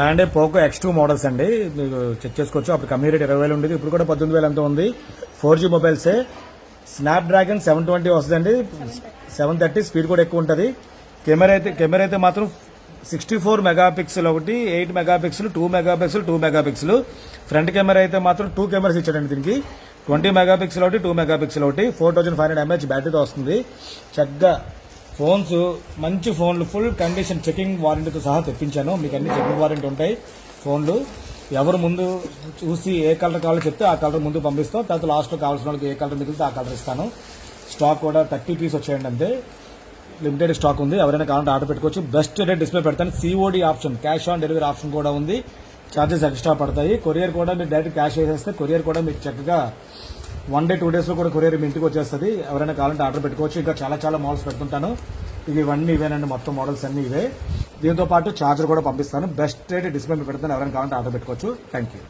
And Poco X2 models అండి, మీకు check చేసుకోవచ్చు. అప్పుడు కంపెనీ రేట్ 20,000 ఉండేది, ఇప్పుడు కూడా 18,000 ఎంతో ఉంది. 4G మొబైల్సే. స్నాప్డ్రాగన్ 720 వస్తుందండి, 730 స్పీడ్ కూడా ఎక్కువ ఉంటుంది. కెమెరా అయితే మాత్రం 64 మెగాపిక్సెల్ ఒకటి, 8 megapixel, 2 megapixel, 2 megapixel. Front camera అయితే మాత్రం 2 కెమెరాస్ ఇచ్చాడండి దీనికి. 20 మెగాపిక్సెల్ ఒకటి, 2 మెగాపిక్సెల్ ఒకటి. 4500 mAh బ్యాటరీతో వస్తుంది. చక్కగా ఫోన్స్, మంచి ఫోన్లు, ఫుల్ కండిషన్ చెకింగ్ వారంటీతో సహా తెప్పించాను. మీకు అన్ని చెకింగ్ వారంటీ ఉంటాయి ఫోన్లు. ఎవరు ముందు చూసి ఏ కలర్ కావాలో చెప్తే ఆ కలర్ ముందు పంపిస్తాం. తర్వాత లాస్ట్లో కావాల్సిన వాళ్ళకి ఏ కలర్ మిగిలితే ఆ కలర్ ఇస్తాను. స్టాక్ కూడా 30 పీస్ వచ్చేయండి అంతే, లిమిటెడ్ స్టాక్ ఉంది. ఎవరైనా కావాలంటే ఆర్డర్ పెట్టుకోవచ్చు. బెస్ట్ రేట్ డిస్ప్లే పెడతాను. COD option, cash on delivery option కూడా ఉంది. ఛార్జెస్ ఎక్స్ట్రా పడతాయి. కొరియర్ కూడా మీరు డైరెక్ట్ క్యాష్ వేసేస్తే కొరియర్ కూడా మీకు చక్కగా 1 day 2 days లో కూడా కొరియర్ మీ ఇంటికి వచ్చేస్తుంది. ఎవరైనా కావాలంటే ఆర్డర్ పెట్టుకోవచ్చు. ఇంకా చాలా మోడల్స్ పెడుతుంటాను. ఇవన్నీ ఇవేనండి, మొత్తం మోడల్స్ అన్ని ఇవే. దీంతో పాటు ఛార్జర్ కూడా పంపిస్తాను. బెస్ట్ రేట్ డిస్ప్లే పెడతాను. ఎవరైనా కావాలంటే ఆర్డర్ పెట్టుకోవచ్చు. Thank you.